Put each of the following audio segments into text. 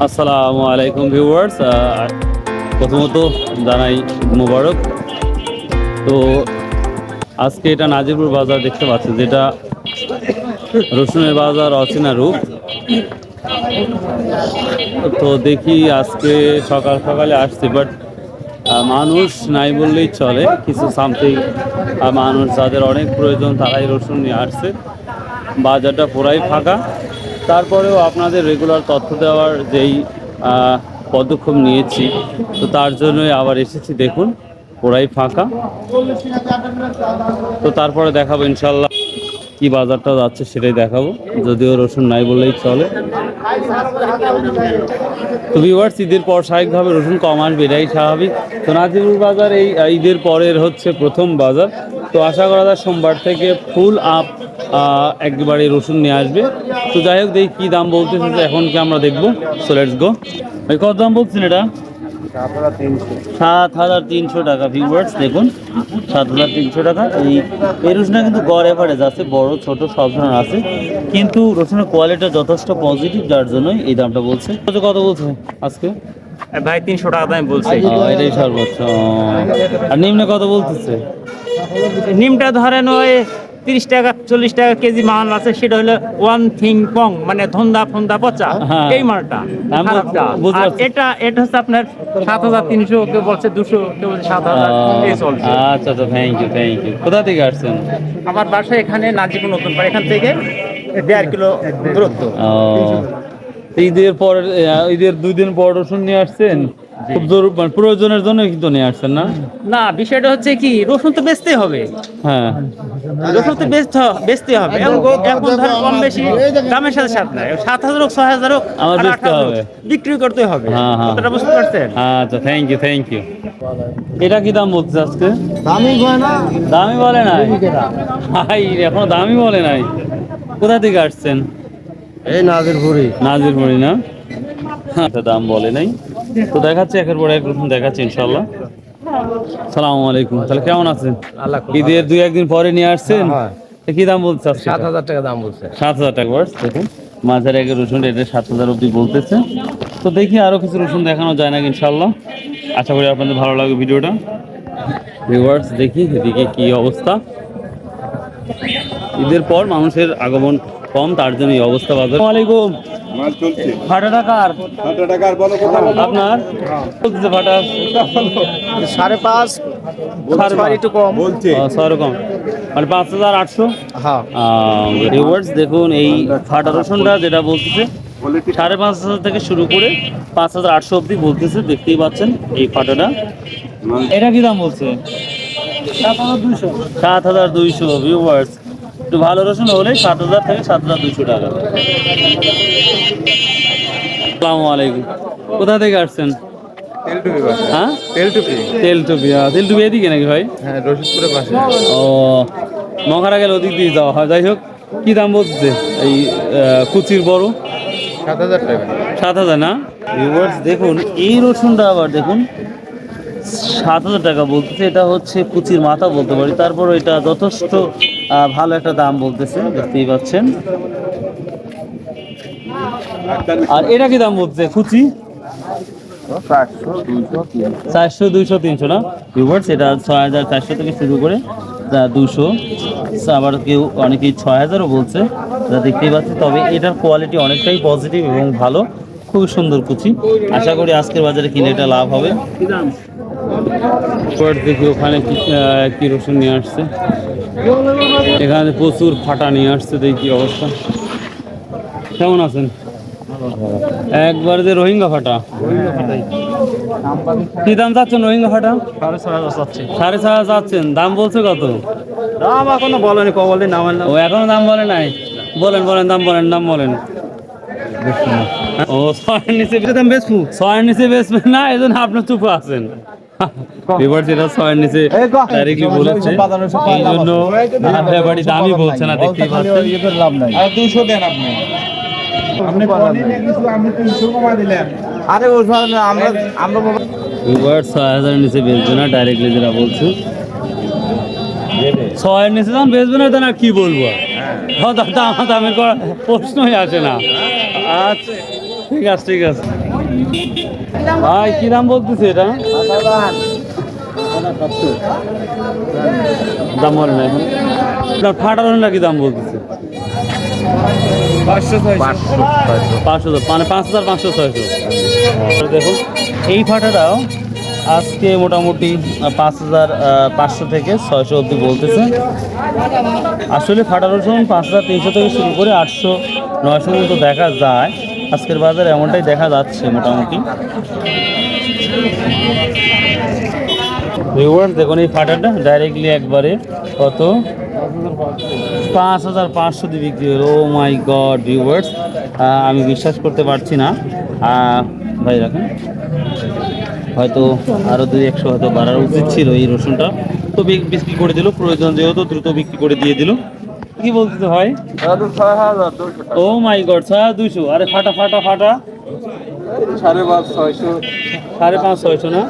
আসসালামু আলাইকুম ভিউয়ার্স, প্রথমত জানাই মোবারক। তো আজকে এটা নাজিরপুর বাজার দেখতে পাচ্ছি, যেটা রসুনের বাজার অচেনা রূপ। তো দেখি আজকে সকাল সকালে আসছি, বাট মানুষ নাই বললেই চলে। কিছু সামথিং মানুষ যাদের অনেক প্রয়োজন তারাই রসুন নিয়ে আসছে। বাজারটা পুরাই ফাঁকা। তারপরেও আপনাদের রেগুলার তথ্য দেওয়ার যেই পদক্ষেপ নিয়েছি, তো তার জন্যই আবার এসেছি। দেখুন পুরাই ফাঁকা। তো তারপরে দেখাবো ইনশাল্লাহ কি বাজারটা যাচ্ছে সেটাই দেখাবো, যদিও রসুন নাই বললেই চলে। তো ভিউয়ার্স, ঈদের পর স্বাভাবিকভাবে রসুন কম আসবে, এটাই স্বাভাবিক। তো নাজিরপুর বাজার এই ঈদের পরের হচ্ছে প্রথম বাজার। তো আশা করা যায় সোমবার থেকে ফুল আপ একবারে রসুন নিয়ে আসবে। তো যাই হোক, দেখি কী দাম বলতেছে, এখন কি আমরা দেখবো। So let's go. ভাই কত দাম বলছেন এটা? 7,300 টাকা। ভিউয়ার্স দেখুন, 7,300 টাকা। এই রসুনটা কিন্তু গড় এভারেজ আছে, বড় ছোট সব ধরনের আছে, কিন্তু রসুনের কোয়ালিটি যথেষ্ট পজিটিভ, যার জন্যই এই দামটা বলছে। কত বলছে আজকে ভাই 300 টাকা দাম বলছে। এটাই সর্বোচ্চ। আর নিম্নে কত বলতেছে? নিমটা ধরেন ওই 30 টাকা 40 টাকা কেজি মাল আছে, সেটা হলো ওয়ান থিং কং, মানে ধন্দা ফন্দা পচা, হ্যাঁ। এই মালটা আমি খারাপটা। বুঝতে আর পারছি। এটা হচ্ছে আপনার 7,300, কেউ বলছে 200, কেউ বলছে 7,000, এই চলছে। আচ্ছা, থ্যাংক ইউ। কোথা থেকে আসছেন? আমার বাসা এখানে নাজিপুর নতুন পাড়া, এখান থেকে 1.5 কিলো দূরত্ব। ঈদের 2 দিন পর রসুন নিয়ে আসছেন, খুব জরুরি, মানে প্রয়োজনের জন্য কিন্তু নিয়ে আসছেন না? না, বিষয়টা হচ্ছে কি, রসুন তো বেচতেই হবে। হ্যাঁ, রসুন তো বেচতে হবে। এখন ধর কম বেশি দামের সাথে সাথে নাই, 7,000 হোক 6,000 হোক, আমার আর বেচতে 8,000 হবে। বিক্রি করতে হবে। হ্যাঁ। কথাটা বুঝতে পারছেন? আচ্ছা, থ্যাংক ইউ। এটা কি দাম বলছে আজকে? দামি বলে নাই ভাই, এখনো দামি বলে নাই। কোথা থেকে আসছেন? এই নাজিরপুরি। নাজিরপুরি না? আচ্ছা, দাম বলে নাই। তো দেখাচ্ছে, একের পর এক রকম দেখাচ্ছে ইনশাল্লাহ। সালামু আলাইকুম। তাহলে কেমন আছেন? আল্লাহ ঈদের 2-1 দিন পরে নিয়ে আসছেন। হ্যাঁ। তো কি দাম বলছে আজকে? 7,000 টাকা দাম বলছে। 7,000 টাকা। বাস দেখুন, মাঝারি একের রসুন এটা 7,000 অব্দি বলতেছে। তো দেখি আরো কিছু রসুন দেখানো যায় নাকি ইনশাল্লাহ। আশা করি আপনাদের ভালো লাগবে ভিডিওটা। ভিউয়ার্স, দেখি এদিকে কি অবস্থা। ঈদের পর মানুষের আগমন কম, তার জন্য এই অবস্থা বাজার। আসসালামু আলাইকুম। মাল চলছে। ফাটা টাকার 7 টাকার বলো কোথা বলো? আপনার বলতেছে ফাটা 5.5 সাড়ে একটু কম বলছে 6 রকম, মানে 5,800। হ্যাঁ। ভিউয়ার্স দেখুন, এই ফাটা রসুনটা যেটা বলতেছে 5,500 থেকে শুরু করে 5,800 অব্দি বলতেছে। দেখতেই পাচ্ছেন এই ফাটাটা। এটা কি দাম বলছে? 7,200। ভিউয়ার্স, একটু ভালো রসুন হলে 7,000 থেকে 7,200 টাকা। আসসালামু আলাইকুম। কোথা থেকে আসছেন? তেলটুপি পাশে। হ্যাঁ, তেলটুপি। তেলটুপি এদিকে নাকি ভাই? হ্যাঁ, রশিদপুরের পাশে। ও, মখারা গেলে ওদিক দিয়ে যাওয়া হয়। যাই হোক, কি দাম বলছে এই কুচির বড়? 7,000 টাকা। 7,000 না? ভিউয়ার্স দেখুন, এই রসুনটা আবার দেখুন 7,000 টাকা বলতেছে। এটা হচ্ছে কুচির মাথা বলতে পারি। তারপর এটা যথেষ্ট ভালো একটা দাম বলতেছে, দেখতেই পাচ্ছেন। আর এটা কি দাম বলছে কুচি? 400, 200, 300 না? ভিউয়ার্স, এটা 6,400 থেকে শুরু করে 200, আবার কেউ অনেকেই 6,000ও বলছে, যা দেখতেই পাচ্ছি। তবে এটার কোয়ালিটি অনেকটাই পজিটিভ এবং ভালো, খুব সুন্দর কুচি। আশা করি আজকের বাজারে কিনে এটা লাভ হবে। দেখি ওখানে কি রসুন নিয়ে আসছে। এখানে প্রচুর ফাটা নিয়ে আসছে, দেখি কি অবস্থা। কেমন আছেন? একবার যে রোহিঙ্গা ফাটা, কি দাম চাচ্ছেন রোহিঙ্গা ফাটা? 6,500 চাচ্ছে। 6,500 চাচ্ছেন, দাম বলছে কত? দাম এখনো বলেনি, কবলে নাম ও, এখনো দাম বলে নাই? বলেন দাম বলেন। ও, 6-এর নিচে দাম বেচবো? 6-এর নিচে বেচবেন না, এই জন্য আপনার চুপ আছেন। এবার যেটা 6-এর নিচে ডাইরেক্টলি বলেছে, এই জন্য ব্যাপারী দামই বলছে না, দেখতেই পাচ্ছেন। লাভ নাই। আর 200 দেন আপনি। আপনি পনি নিয়ে গেছিল, আপনি 300 কমা দিলেন। আরে আমরা এবার 6,000-এর নিচে বেচবে না, ডাইরেক্টলি যেটা বলছে। 6-এর নিচে যখন বেচবে না, তখন আর কি বলবো? দামের করার প্রশ্নই আসে না। আচ্ছা, ঠিক আছে। ভাই কি দাম বলতেছে এটা? দাম বলে না এখন না, ফাটার নাকি দাম বলতেছে? 500 মানে 5500-600। দেখুন এই ফাটাটাও আজকে মোটামুটি 5500 থেকে 600 অবধি বলতেছে। আসলে ফাটা রসুন 5300 থেকে শুরু করে 800-900 মতো দেখা যায়। আজকের বাজারে এমনটাই দেখা যাচ্ছে মোটামুটি। ভিউয়ার্স দেখুন এই ফাটাটা ডাইরেক্টলি একবারে কত 5500 দিয়ে বিক্রি হলো। ও মাই গড ভিউয়ার্স, আমি বিশ্বাস করতে পারছি না। ভাই রাখেন, হয়তো আরও 200 হয়তো বাড়ার উচিত ছিল এই রসুনটা, তো বিক্রি করে দিল। প্রয়োজন যেহেতু দ্রুত বিক্রি করে দিয়ে দিল। কি বলতে হয়? ও মাই গড 6200। আরে ফাটা ফাটা ফাটা 550-600 না?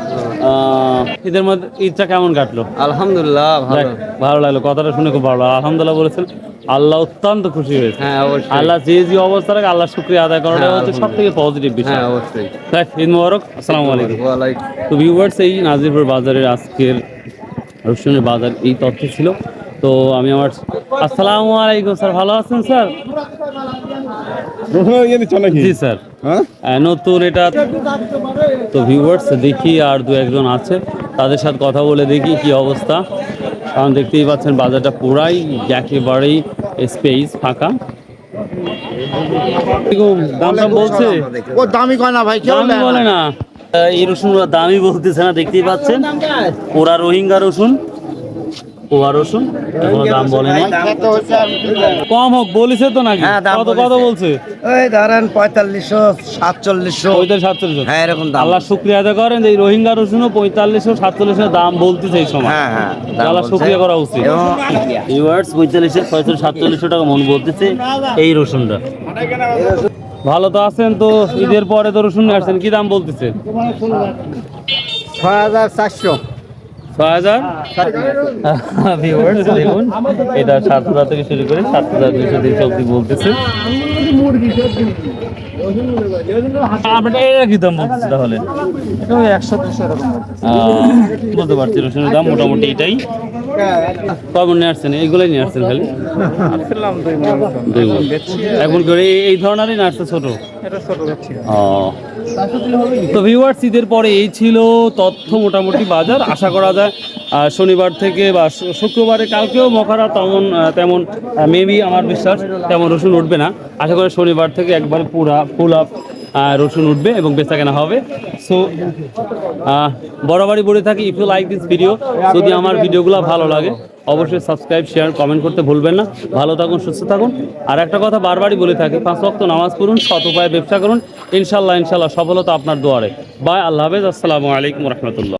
ঈদের মধ্যে ঈদটা কেমন কাটলো? আলহামদুলিল্লাহ যাক, ভালো লাগলো, কথাটা শুনে খুব ভালো লাগলো। আলহামদুলিল্লাহ বলেছেন, আল্লাহ অত্যন্ত খুশি হয়েছে। হ্যাঁ অবশ্যই। আল্লাহ যে যে অবস্থা রাখে আল্লাহ শুকরিয়া আদায় করাটা হচ্ছে সব থেকে পজিটিভ বিষয়। হ্যাঁ অবশ্যই। যাক, ঈদ মোবারক, আসসালামু আলাইকুম। ওয়ালাইকুম। তো ভিউয়ার্স, এই নাজিরপুর বাজারের আজকের রসুনের বাজার এই তথ্য ছিল। তো আমি আমার আসসালামু আলাইকুম স্যার, ভালো আছেন স্যার? জি স্যার, নতুন এটা। তো ভিউয়ার্স দেখি আর দু একজন আছে, তাদের সাথে কথা বলে দেখি কি অবস্থা। কারণ দেখতেই পাচ্ছেন বাজারটা পুরাই একেবারেই স্পেস ফাঁকা। দাম টাম বলছে? ও দামি কয় না ভাই, দামি বলে না, এই রসুন দামি বলতেছে না, দেখতেই পাচ্ছেন ওরা রোহিঙ্গা রসুন, পোয়া রসুন, এখনো দাম বলে নাই। কম হোক বলেছে তো নাকি? হ্যাঁ, দাম কত কত বলছে? ওই ধরেন 4500 4700। 45-47। হ্যাঁ এরকম দাম। আল্লাহ শুক্রিয়া আদায় করেন যে এই রোহিঙ্গা রসুনও 4500-4700 দাম বলতেছে এই সময়। হ্যাঁ হ্যাঁ আল্লাহ শুক্রিয়া করা উচিত। ভিউয়ার্স 4500-4600 টাকা মন বলতেছে এই রসুনটা। ভালো তো আছেন তো? ঈদের পরে তো রসুন নিয়ে আসছেন, কি দাম বলতেছে? 6400। 6000। ভিউয়ার্স দেখুন, এটা 7000 থেকে শুরু করে 7200 অবধি বলতেছে। আপনার এটা কি দাম বলতেছে তাহলে? 100-200 এরকম। বলতে পারছি রসুনের দাম মোটামুটি এটাই। কখন নিয়ে আসছেন? এইগুলোই নিয়ে আসছেন খালি? আসলাম 2 দুই মণ। এখন করে এই ধরনেরই না আসছে ছোট? এটা ছোট যাচ্ছে। ও, তো ভিউয়ার্স ঈদের পরে এই ছিল তথ্য মোটামুটি বাজার। আশা করা যায় শনিবার থেকে বা শুক্রবারে কালকেও মখারা তেমন মেবি আমার বিশ্বাস তেমন রসুন উঠবে না। আশা করি শনিবার থেকে একবার পুরা ফুল আপ রসুন উঠবে এবং বেচা কেনা হবে। সো বরাবরই বলে থাকি, if you like this video, যদি আমার ভিডিওগুলো ভালো লাগে অবশ্যই সাবস্ক্রাইব, শেয়ার, কমেন্ট করতে ভুলবেন না। ভালো থাকুন, সুস্থ থাকুন। আর একটা কথা বারবারই বলে থাকি, 5 ওয়াক্ত নামাজ পড়ুন, সৎ উপায়ে ব্যবসা করুন, ইনশাল্লাহ ইনশাল্লাহ সফলতা আপনার দুয়ারে। বাই, আল্লাহ হাফেজ, আসসালামু আলাইকুম রহমতুল্লাহ।